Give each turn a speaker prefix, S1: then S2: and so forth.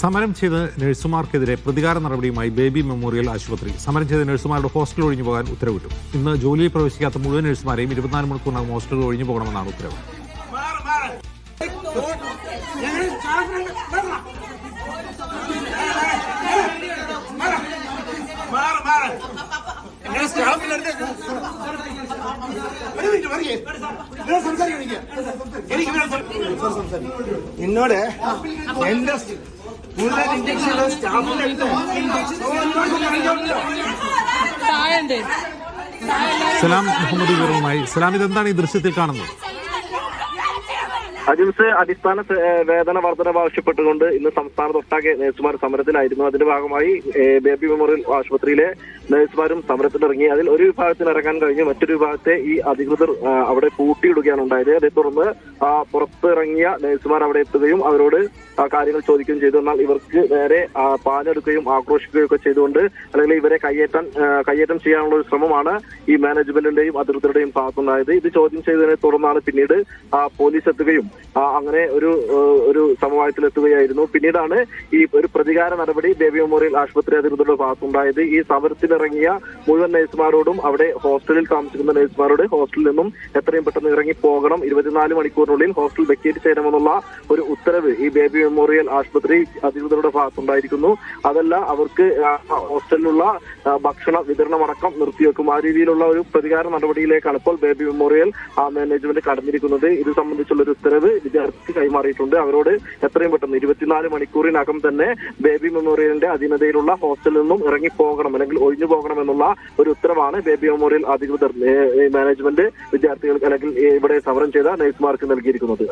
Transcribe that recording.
S1: സമരം ചെയ്ത നഴ്സുമാർക്കെതിരെ പ്രതികാര നടപടിയുമായി ബേബി മെമ്മോറിയൽ ആശുപത്രി. സമരം ചെയ്ത നഴ്സുമാരുടെ ഹോസ്റ്റൽ ഒഴിഞ്ഞു പോകാൻ ഉത്തരവിട്ടു. ഇന്ന് ജോലിയിൽ പ്രവേശിക്കാത്ത മുഴുവൻ നഴ്സുമാരെയും 24 മണിക്കൂറിനകം ഹോസ്റ്റലുകൾ ഒഴിഞ്ഞു പോകണമെന്നാണ് ഉത്തരവ്.
S2: എന്നോട് എന്റെ ഇഞ്ചക്ഷൻ
S1: സലാം മുഹമ്മദ് വിവരവുമായി. സലാം, ഇതെന്താണ് ഈ ദൃശ്യത്തിൽ കാണുന്നത്?
S3: അജിംസ്, അടിസ്ഥാന വേതന വർധനവ് ആവശ്യപ്പെട്ടുകൊണ്ട് ഇന്ന് സംസ്ഥാനത്തൊട്ടാകെ നഴ്സുമാർ സമരത്തിലായിരുന്നു. അതിന്റെ ഭാഗമായി ബേബി മെമ്മോറിയൽ ആശുപത്രിയിലെ നഴ്സുമാരും സമരത്തിലിറങ്ങി. അതിൽ ഒരു വിഭാഗത്തിന് ഇറങ്ങാൻ കഴിഞ്ഞു, മറ്റൊരു വിഭാഗത്തെ ഈ അധികൃതർ അവിടെ പൂട്ടിയിടുകയാണ് ഉണ്ടായത്. അതേ തുടർന്ന് പുറത്തിറങ്ങിയ നഴ്സുമാർ അവിടെ എത്തുകയും അവരോട് കാര്യങ്ങൾ ചോദിക്കുകയും ചെയ്തു. എന്നാൽ ഇവർക്ക് നേരെ പാഞ്ഞെടുക്കുകയും ആക്രോശിക്കുകയും ഒക്കെ ചെയ്തുകൊണ്ട്, അല്ലെങ്കിൽ ഇവരെ കയ്യേറ്റം ചെയ്യാനുള്ള ഒരു ശ്രമമാണ് ഈ മാനേജ്മെന്റിന്റെയും അധികൃതരുടെയും ഭാഗത്തുണ്ടായത്. ഇത് ചോദ്യം ചെയ്തതിനെ തുടർന്നാണ് പിന്നീട് പോലീസ് എത്തുകയും അങ്ങനെ ഒരു സമവായത്തിലെത്തുകയായിരുന്നു. പിന്നീടാണ് ഈ ഒരു പ്രതികാര നടപടി ബേബി മെമ്മോറിയൽ ആശുപത്രി അധികൃതരുടെ ഭാഗത്തുണ്ടായത്. ഈ സമരത്തിലിറങ്ങിയ മുഴുവൻ നഴ്സുമാരോടും അവിടെ ഹോസ്റ്റലിൽ താമസിക്കുന്ന നഴ്സുമാരോട് ഹോസ്റ്റലിൽ നിന്നും എത്രയും പെട്ടെന്ന് ഇറങ്ങി പോകണം, 24 മണിക്കൂറിനുള്ളിൽ ഹോസ്റ്റൽ വെക്കേറ്റ് ചെയ്യണമെന്നുള്ള ഒരു ഉത്തരവ് ഈ ബേബി മെമ്മോറിയൽ ആശുപത്രി അധികൃതരുടെ ഭാഗത്തുണ്ടായിരിക്കുന്നു. അതല്ല, അവർക്ക് ഹോസ്റ്റലിലുള്ള ഭക്ഷണ വിതരണമടക്കം നിർത്തിവെക്കും. ആ രീതിയിലുള്ള ഒരു പ്രതികാര നടപടിയിലേക്കാണ് ഇപ്പോൾ ബേബി മെമ്മോറിയൽ മാനേജ്മെന്റ് കടന്നിരിക്കുന്നത്. ഇത് സംബന്ധിച്ചുള്ള ഒരു ഉത്തരവ് വിദ്യാർത്ഥിക്ക് കൈമാറിയിട്ടുണ്ട്. അവരോട് എത്രയും പെട്ടെന്ന് 24 മണിക്കൂറിനകം തന്നെ ബേബി മെമ്മോറിയലിന്റെ അധീനതയിലുള്ള ഹോസ്റ്റലിൽ നിന്നും ഇറങ്ങി പോകണം, അല്ലെങ്കിൽ ഒഴിഞ്ഞു പോകണം എന്നുള്ള ഒരു ഉത്തരവാണ് ബേബി മെമ്മോറിയൽ അധികൃതർ മാനേജ്മെന്റ് വിദ്യാർത്ഥികൾക്ക് അല്ലെങ്കിൽ ഇവിടെ സമരം ചെയ്ത നഴ്സുമാർക്ക് നൽകിയിരിക്കുന്നത്.